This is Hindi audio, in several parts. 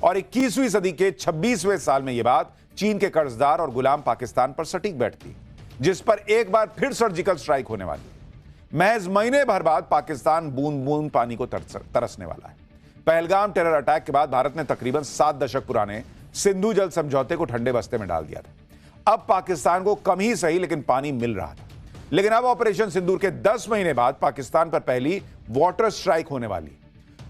और 21वीं सदी के 26वें साल में यह बात चीन के कर्जदार और गुलाम पाकिस्तान पर सटीक बैठती, जिस पर एक बार फिर सर्जिकल स्ट्राइक होने वाली। महज महीने भर बाद पाकिस्तान बूंद बूंद पानी को तरसने वाला है। पहलगाम टेरर अटैक के बाद भारत ने तकरीबन 7 दशक पुराने सिंधु जल समझौते को ठंडे बस्ते में डाल दिया था। अब पाकिस्तान को कम ही सही लेकिन पानी मिल रहा था। लेकिन अब ऑपरेशन सिंदूर के 10 महीने बाद पाकिस्तान पर पहली वाटर स्ट्राइक होने वाली।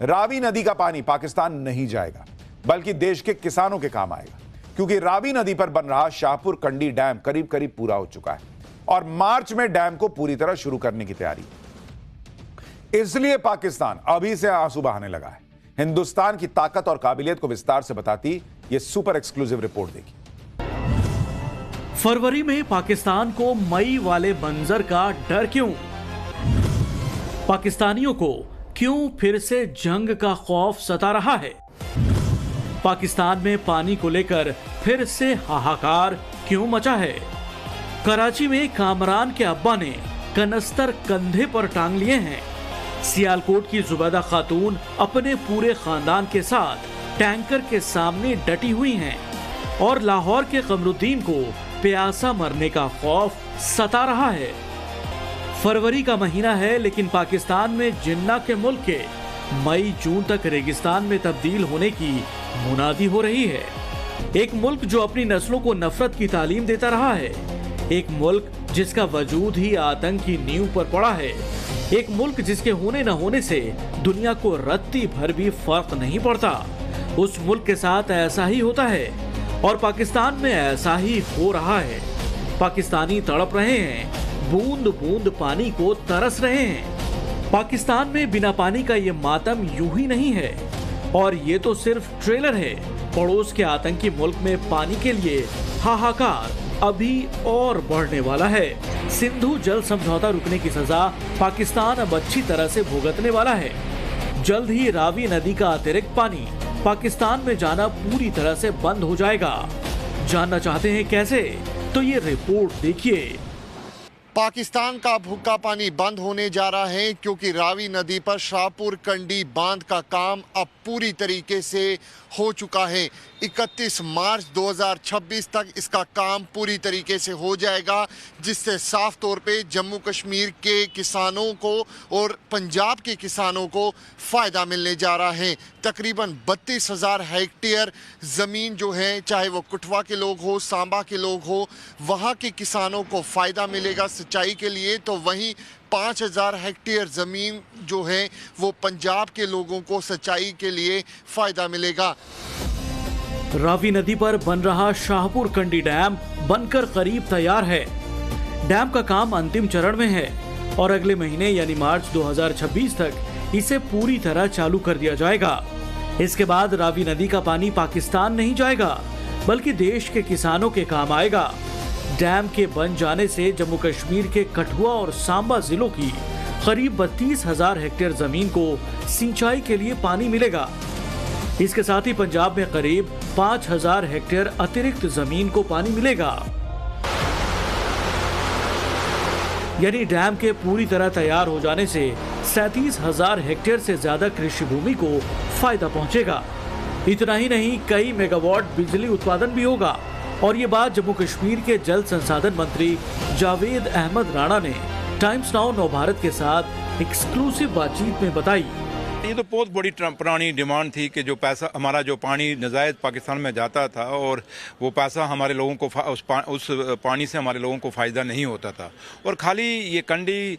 रावी नदी का पानी पाकिस्तान नहीं जाएगा, बल्कि देश के किसानों के काम आएगा, क्योंकि रावी नदी पर बन रहा शाहपुर कंडी डैम करीब करीब पूरा हो चुका है और मार्च में डैम को पूरी तरह शुरू करने की तैयारी। इसलिए पाकिस्तान अभी से आंसू बहाने लगा है। हिंदुस्तान की ताकत और काबिलियत को विस्तार से बताती यह सुपर एक्सक्लूसिव रिपोर्ट देखिए। फरवरी में पाकिस्तान को मई वाले मंजर का डर क्यों? पाकिस्तानियों को क्यों फिर से जंग का खौफ सता रहा है? पाकिस्तान में पानी को लेकर फिर से हाहाकार क्यों मचा है? कराची में कामरान के अब्बा ने कनस्तर कंधे पर टांग लिए हैं। सियालकोट की जुबैदा खातून अपने पूरे खानदान के साथ टैंकर के सामने डटी हुई हैं और लाहौर के कमरुद्दीन को प्यासा मरने का खौफ सता रहा है। फरवरी का महीना है, लेकिन पाकिस्तान में जिन्ना के मुल्क के मई जून तक रेगिस्तान में तब्दील होने की मुनादी हो रही है। एक मुल्क जो अपनी नस्लों को नफरत की तालीम देता रहा है, एक मुल्क जिसका वजूद ही आतंक की नींव पर पड़ा है, एक मुल्क जिसके होने न होने से दुनिया को रत्ती भर भी फर्क नहीं पड़ता। उस मुल्क के साथ ऐसा ही होता है और पाकिस्तान में ऐसा ही हो रहा है। पाकिस्तानी तड़प रहे हैं, बूंद बूंद पानी को तरस रहे हैं। पाकिस्तान में बिना पानी का ये मातम यूं ही नहीं है और ये तो सिर्फ ट्रेलर है। पड़ोस के आतंकी मुल्क में पानी के लिए हाहाकार अभी और बढ़ने वाला है। सिंधु जल समझौता रुकने की सजा पाकिस्तान अब अच्छी तरह से भुगतने वाला है। जल्द ही रावी नदी का अतिरिक्त पानी पाकिस्तान में जाना पूरी तरह से बंद हो जाएगा। जानना चाहते हैं कैसे? तो ये रिपोर्ट देखिए। पाकिस्तान का भूखा पानी बंद होने जा रहा है क्योंकि रावी नदी पर शाहपुर कंडी बांध का काम अब पूरी तरीके से हो चुका है। 31 मार्च 2026 तक इसका काम पूरी तरीके से हो जाएगा, जिससे साफ तौर पे जम्मू कश्मीर के किसानों को और पंजाब के किसानों को फ़ायदा मिलने जा रहा है। तकरीबन 32,000 हेक्टेयर ज़मीन जो है, चाहे वो कठुआ के लोग हो, सांबा के लोग हो, वहाँ के किसानों को फ़ायदा मिलेगा सिंचाई के लिए। तो वहीं 5,000 हेक्टेयर ज़मीन जो है वो पंजाब के लोगों को सिंचाई के लिए फ़ायदा मिलेगा। रावी नदी पर बन रहा शाहपुर कंडी डैम बनकर करीब तैयार है। डैम का काम अंतिम चरण में है और अगले महीने यानी मार्च 2026 तक इसे पूरी तरह चालू कर दिया जाएगा। इसके बाद रावी नदी का पानी पाकिस्तान नहीं जाएगा, बल्कि देश के किसानों के काम आएगा। डैम के बन जाने से जम्मू कश्मीर के कठुआ और सांबा जिलों की करीब 32,000 हेक्टेयर जमीन को सिंचाई के लिए पानी मिलेगा। इसके साथ ही पंजाब में करीब 5,000 हेक्टेयर अतिरिक्त जमीन को पानी मिलेगा। यानी डैम के पूरी तरह तैयार हो जाने से 37,000 हेक्टेयर से ज्यादा कृषि भूमि को फायदा पहुंचेगा। इतना ही नहीं, कई मेगावाट बिजली उत्पादन भी होगा। और ये बात जम्मू कश्मीर के जल संसाधन मंत्री जावेद अहमद राणा ने टाइम्स नाउ नव भारत के साथ एक्सक्लूसिव बातचीत में बताई। ये तो बहुत बड़ी पुरानी डिमांड थी कि जो पैसा हमारा जो पानी नजायज पाकिस्तान में जाता था और वो पैसा हमारे लोगों को उस पानी से हमारे लोगों को फ़ायदा नहीं होता था। और खाली ये कंडी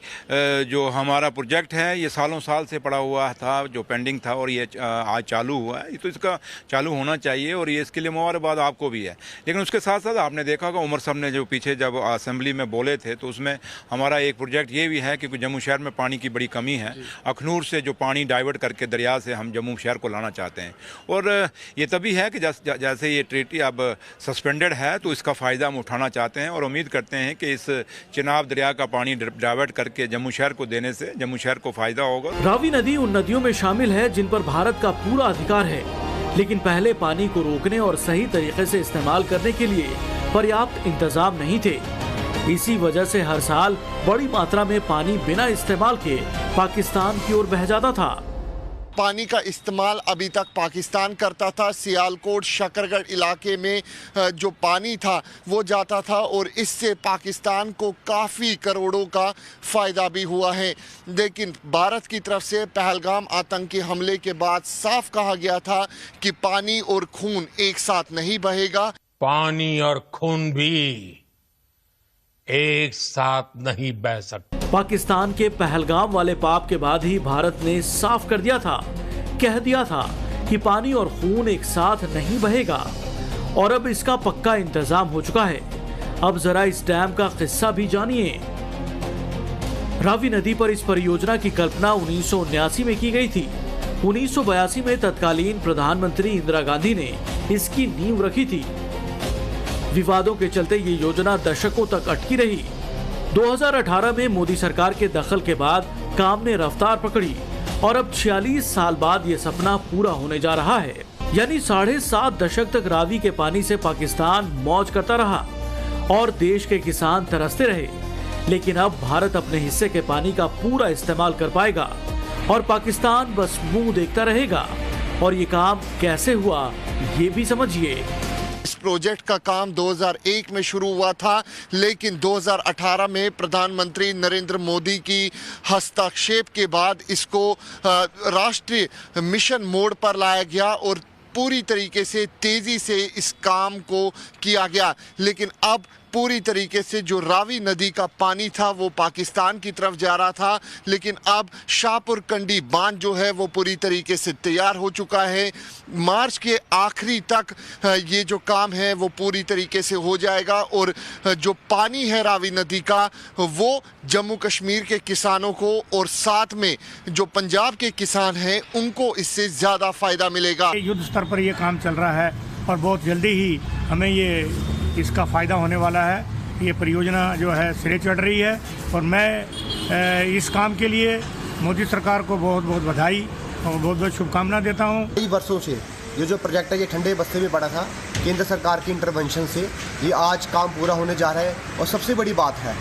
जो हमारा प्रोजेक्ट है ये सालों साल से पड़ा हुआ था, जो पेंडिंग था, और ये आज चालू हुआ है। तो इसका चालू होना चाहिए और ये इसके लिए मुबारकबाद आपको भी है। लेकिन उसके साथ साथ आपने देखा कि उमर साहब ने जो पीछे जब असेंबली में बोले थे तो उसमें हमारा एक प्रोजेक्ट ये भी है कि जम्मू शहर में पानी की बड़ी कमी है। अखनूर से जो पानी डाइवर्ट करके दरिया से हम जम्मू शहर को लाना चाहते हैं और ये तभी है कि जैसे ये ट्रीटी अब सस्पेंडेड है तो इसका फ़ायदा हम उठाना चाहते हैं और उम्मीद करते हैं कि इस चिनाब दरिया का पानी डाइवर्ट करके जम्मू शहर को देने से जम्मू शहर को फ़ायदा होगा। रावी नदी उन नदियों में शामिल है जिन पर भारत का पूरा अधिकार है, लेकिन पहले पानी को रोकने और सही तरीके से इस्तेमाल करने के लिए पर्याप्त इंतजाम नहीं थे। इसी वजह से हर साल बड़ी मात्रा में पानी बिना इस्तेमाल के पाकिस्तान की ओर बह जाता था। पानी का इस्तेमाल अभी तक पाकिस्तान करता था। सियालकोट शकरगढ़ इलाके में जो पानी था वो जाता था और इससे पाकिस्तान को काफ़ी करोड़ों का फ़ायदा भी हुआ है। लेकिन भारत की तरफ से पहलगाम आतंकी हमले के बाद साफ कहा गया था कि पानी और खून एक साथ नहीं बहेगा। पानी और खून भी एक साथ नहीं बह सकते। पाकिस्तान के पहलगाम वाले पाप के बाद ही भारत ने साफ कर दिया था, कह दिया था कि पानी और खून एक साथ नहीं बहेगा, और अब इसका पक्का इंतजाम हो चुका है। अब जरा इस डैम का किस्सा भी जानिए। रावी नदी पर इस परियोजना की कल्पना 1979 में की गई थी। 1982 में तत्कालीन प्रधानमंत्री इंदिरा गांधी ने इसकी नींव रखी थी। विवादों के चलते ये योजना दशकों तक अटकी रही। 2018 में मोदी सरकार के दखल के बाद काम ने रफ्तार पकड़ी और अब 46 साल बाद ये सपना पूरा होने जा रहा है। यानी 7.5 दशक तक रावी के पानी से पाकिस्तान मौज करता रहा और देश के किसान तरसते रहे। लेकिन अब भारत अपने हिस्से के पानी का पूरा इस्तेमाल कर पाएगा और पाकिस्तान बस मुंह देखता रहेगा। और ये काम कैसे हुआ ये भी समझिए। इस प्रोजेक्ट का काम 2001 में शुरू हुआ था, लेकिन 2018 में प्रधानमंत्री नरेंद्र मोदी की हस्तक्षेप के बाद इसको राष्ट्रीय मिशन मोड पर लाया गया और पूरी तरीके से तेजी से इस काम को किया गया। लेकिन अब पूरी तरीके से जो रावी नदी का पानी था वो पाकिस्तान की तरफ जा रहा था, लेकिन अब शाहपुर कंडी बांध जो है वो पूरी तरीके से तैयार हो चुका है। मार्च के आखिरी तक ये जो काम है वो पूरी तरीके से हो जाएगा और जो पानी है रावी नदी का वो जम्मू कश्मीर के किसानों को और साथ में जो पंजाब के किसान हैं उनको इससे ज़्यादा फ़ायदा मिलेगा। युद्ध स्तर पर ये काम चल रहा है और बहुत जल्दी ही हमें ये इसका फ़ायदा होने वाला है। ये परियोजना जो है सिरे चढ़ रही है और मैं इस काम के लिए मोदी सरकार को बहुत बहुत बधाई और बहुत बहुत शुभकामना देता हूँ। कई वर्षों से ये जो प्रोजेक्ट है ये ठंडे बस्ते में पड़ा था। केंद्र सरकार की इंटरवेंशन से ये आज काम पूरा होने जा रहा है। और सबसे बड़ी बात है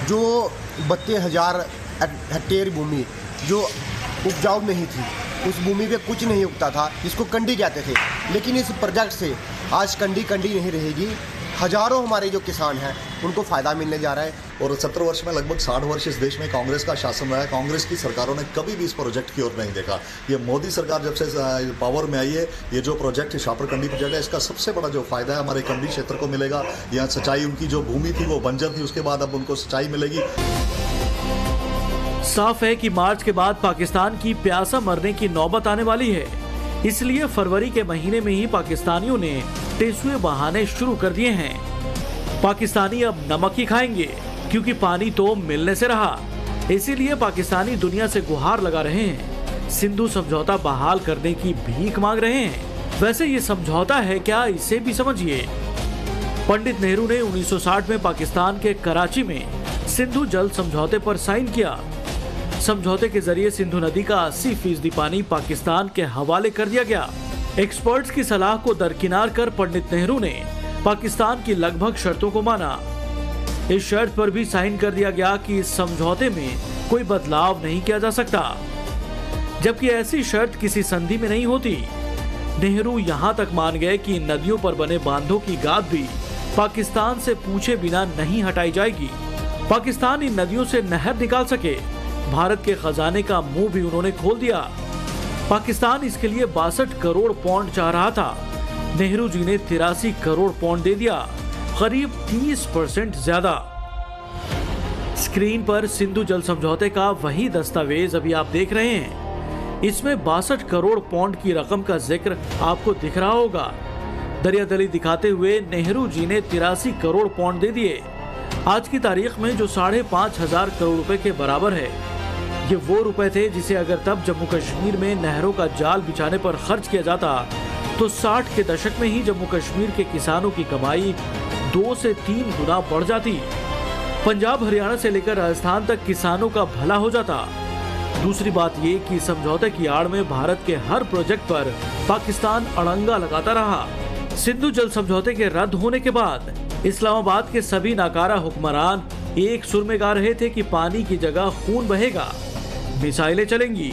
जो 32,000 हेक्टेयर भूमि जो उपजाऊ नहीं थी, उस भूमि पे कुछ नहीं उगता था, इसको कंडी कहते थे, लेकिन इस प्रोजेक्ट से आज कंडी नहीं रहेगी। हजारों हमारे जो किसान हैं उनको फ़ायदा मिलने जा रहा है। और 17 वर्ष में लगभग 60 वर्ष इस देश में कांग्रेस का शासन रहा है। कांग्रेस की सरकारों ने कभी भी इस प्रोजेक्ट की ओर नहीं देखा। ये मोदी सरकार जब से पावर में आई है, ये जो प्रोजेक्ट है शाहपुर कंडी प्रोजेक्ट है, इसका सबसे बड़ा जो फायदा है हमारे कंडी क्षेत्र को मिलेगा। यहाँ सिंचाई, उनकी जो भूमि थी वो बंजर थी, उसके बाद अब उनको सिंचाई मिलेगी। साफ है कि मार्च के बाद पाकिस्तान की प्यासा मरने की नौबत आने वाली है। इसलिए फरवरी के महीने में ही पाकिस्तानियों ने टेसुए बहाने शुरू कर दिए हैं। पाकिस्तानी अब नमक ही खाएंगे क्योंकि पानी तो मिलने से रहा। इसीलिए पाकिस्तानी दुनिया से गुहार लगा रहे हैं, सिंधु समझौता बहाल करने की भीख मांग रहे हैं। वैसे ये समझौता है क्या, इसे भी समझिए। पंडित नेहरू ने 1960 में पाकिस्तान के कराची में सिंधु जल समझौते पर साइन किया। समझौते के जरिए सिंधु नदी का 80% पानी पाकिस्तान के हवाले कर दिया गया। एक्सपर्ट्स की सलाह को दरकिनार कर पंडित नेहरू ने पाकिस्तान की लगभग शर्तों को माना। इस शर्त पर भी साइन कर दिया गया कि इस समझौते में कोई बदलाव नहीं किया जा सकता, जबकि ऐसी शर्त किसी संधि में नहीं होती। नेहरू यहां तक मान गए कि नदियों पर बने बांधों की गाद भी पाकिस्तान से पूछे बिना नहीं हटाई जाएगी। पाकिस्तान इन नदियों से नहर निकाल सके, भारत के खजाने का मुंह भी उन्होंने खोल दिया। पाकिस्तान इसके लिए 62 करोड़ पौंड चाह रहा था। नेहरू जी ने 83 करोड़ पौंड दे दिया, करीब 30% ज्यादा। स्क्रीन पर सिंधु जल समझौते का वही दस्तावेज अभी आप देख रहे हैं। इसमें 62 करोड़ पौंड की रकम का जिक्र आपको दिख रहा होगा। दरियादली दिखाते हुए नेहरू जी ने 83 करोड़ पौंड दे दिए। आज की तारीख में जो 5,500 करोड़ रुपए के बराबर है, ये वो रुपए थे जिसे अगर तब जम्मू कश्मीर में नहरों का जाल बिछाने पर खर्च किया जाता तो 60 के दशक में ही जम्मू कश्मीर के किसानों की कमाई 2 से 3 गुना बढ़ जाती। पंजाब, हरियाणा से लेकर राजस्थान तक किसानों का भला हो जाता। दूसरी बात ये कि समझौते की आड़ में भारत के हर प्रोजेक्ट पर पाकिस्तान अड़ंगा लगाता रहा। सिंधु जल समझौते के रद्द होने के बाद इस्लामाबाद के सभी नाकारा हुक्मरान एक सुर में गा रहे थे कि पानी की जगह खून बहेगा, मिसाइलें चलेंगी,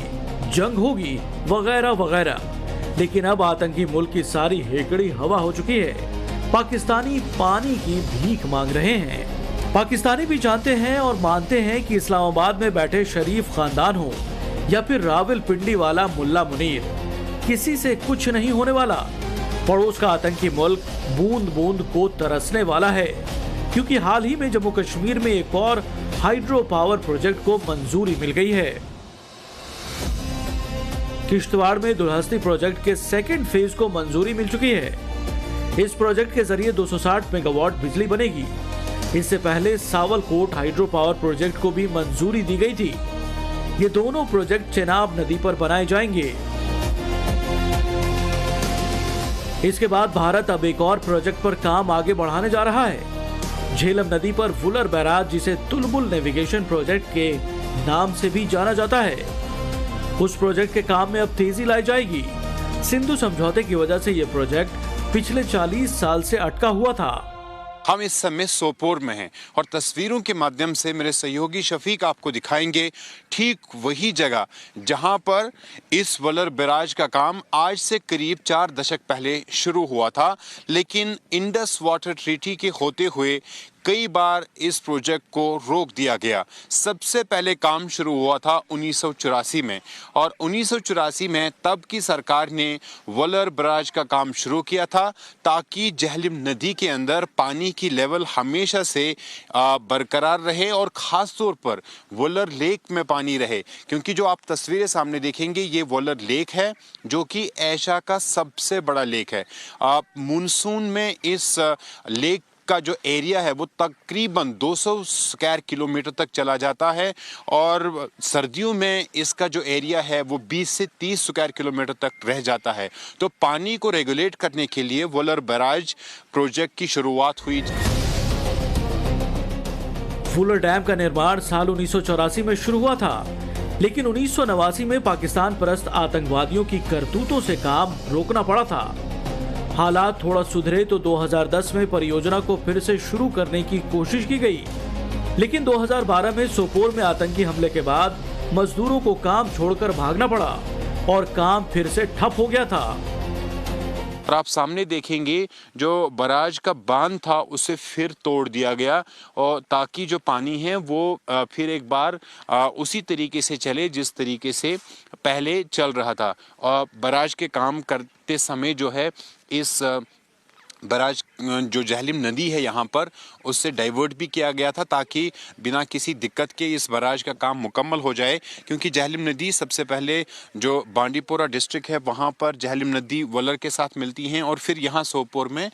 जंग होगी, वगैरह वगैरह। लेकिन अब आतंकी मुल्क की सारी हेकड़ी हवा हो चुकी है। पाकिस्तानी पानी की भीख मांग रहे हैं। पाकिस्तानी भी जानते हैं और मानते हैं कि इस्लामाबाद में बैठे शरीफ खानदान हो या फिर रावलपिंडी वाला मुल्ला मुनीर, किसी से कुछ नहीं होने वाला। पड़ोस का आतंकी मुल्क बूंद बूंद को तरसने वाला है, क्योंकि हाल ही में जम्मू कश्मीर में एक और हाइड्रो पावर प्रोजेक्ट को मंजूरी मिल गई है। किश्तवाड़ में दुल्हस्ती प्रोजेक्ट के सेकंड फेज को मंजूरी मिल चुकी है। इस प्रोजेक्ट के जरिए 260 मेगावाट बिजली बनेगी। इससे पहले सावलकोट हाइड्रो पावर प्रोजेक्ट को भी मंजूरी दी गई थी। ये दोनों प्रोजेक्ट चेनाब नदी पर बनाए जाएंगे। इसके बाद भारत अब एक और प्रोजेक्ट पर काम आगे बढ़ाने जा रहा है। झेलम नदी पर वुलर बैराज, जिसे तुलबुल नेविगेशन प्रोजेक्ट के नाम से भी जाना जाता है, उस प्रोजेक्ट के काम में अब तेजी लाई जाएगी। सिंधु समझौते की वजह से यह प्रोजेक्ट पिछले 40 साल से अटका हुआ था। हम इस समय सोपोर में हैं और तस्वीरों के माध्यम से मेरे सहयोगी शफीक आपको दिखाएंगे ठीक वही जगह जहां पर इस वुलर बैराज का काम आज से करीब 4 दशक पहले शुरू हुआ था, लेकिन इंडस वाटर ट्रीटी के होते हुए कई बार इस प्रोजेक्ट को रोक दिया गया। सबसे पहले काम शुरू हुआ था 1984 में, और 1984 में तब की सरकार ने वुलर बैराज का काम शुरू किया था ताकि झेलम नदी के अंदर पानी की लेवल हमेशा से बरकरार रहे और ख़ास तौर पर वुलर लेक में पानी रहे। क्योंकि जो आप तस्वीरें सामने देखेंगे ये वुलर लेक है, जो कि एशिया का सबसे बड़ा लेक है। मानसून में इस लेक का जो एरिया है वो तकरीबन 200 स्क्वायर किलोमीटर तक चला जाता है, और सर्दियों में इसका जो एरिया है वो 20 से 30 स्क्वायर किलोमीटर तक रह जाता है। तो पानी को रेगुलेट करने के लिए वुलर बैराज प्रोजेक्ट की शुरुआत हुई। वुलर डैम का निर्माण साल 1984 में शुरू हुआ था, लेकिन 1989 में पाकिस्तान परस्त आतंकवादियों की करतूतों से काम रोकना पड़ा था। हालात थोड़ा सुधरे तो 2010 में परियोजना को फिर से शुरू करने की कोशिश की गई, लेकिन 2012 में सोपोर में आतंकी हमले के बाद मजदूरों को काम छोड़कर भागना पड़ा और काम फिर से ठप हो गया था। और आप सामने देखेंगे जो बैराज का बांध था उसे फिर तोड़ दिया गया, और ताकि जो पानी है वो फिर एक बार उसी तरीके से चले जिस तरीके से पहले चल रहा था। और बैराज के काम करते समय जो है इस बैराज जो झेलम नदी है यहाँ पर उससे डाइवर्ट भी किया गया था ताकि बिना किसी दिक्कत के इस बैराज का काम मुकम्मल हो जाए। क्योंकि झेलम नदी सबसे पहले जो बांडीपोरा डिस्ट्रिक्ट है वहाँ पर झेलम नदी वुलर के साथ मिलती हैं, और फिर यहाँ सोपोर में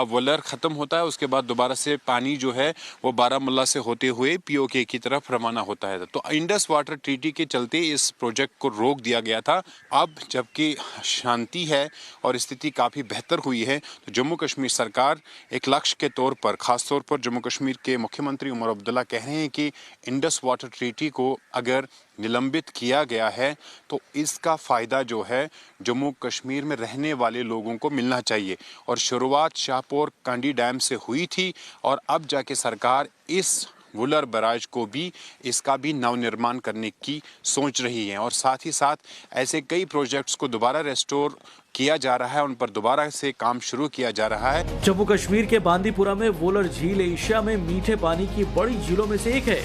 वुलर ख़त्म होता है। उसके बाद दोबारा से पानी जो है वो बारामुल्ला से होते हुए POK की तरफ रवाना होता है। तो इंडस वाटर ट्रीटी के चलते इस प्रोजेक्ट को रोक दिया गया था। अब जबकि शांति है और स्थिति काफ़ी बेहतर हुई है, तो जम्मू कश्मीर सरकार एक लक्ष्य के तौर पर, खास तौर पर जम्मू कश्मीर के मुख्यमंत्री उमर अब्दुल्ला कह रहे हैं कि इंडस वाटर ट्रीटी को अगर निलंबित किया गया है तो इसका फ़ायदा जो है जम्मू कश्मीर में रहने वाले लोगों को मिलना चाहिए। और शुरुआत शाहपुर कांडी डैम से हुई थी, और अब जाके सरकार इस वुलर बैराज को भी, इसका भी नवनिर्माण करने की सोच रही है। और साथ ही साथ ऐसे कई प्रोजेक्ट्स को दोबारा रेस्टोर किया जा रहा है, उन पर दोबारा से काम शुरू किया जा रहा है। जम्मू कश्मीर के बांदीपुरा में वुलर झील एशिया में मीठे पानी की बड़ी झीलों में से एक है।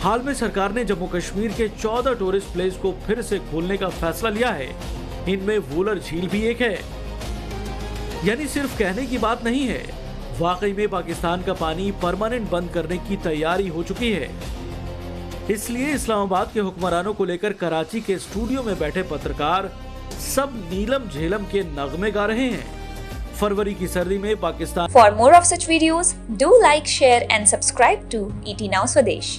हाल में सरकार ने जम्मू कश्मीर के 14 टूरिस्ट प्लेस को फिर से खोलने का फैसला लिया है। इनमें वुलर झील भी एक है। यानी सिर्फ कहने की बात नहीं है, वाकई में पाकिस्तान का पानी परमानेंट बंद करने की तैयारी हो चुकी है। इसलिए इस्लामाबाद के हुक्मरानों को लेकर कराची के स्टूडियो में बैठे पत्रकार सब नीलम झेलम के नगमे गा रहे हैं। फरवरी की सर्दी में Pakistan. For more of such videos, do like, share and subscribe to ET Now Swadesh.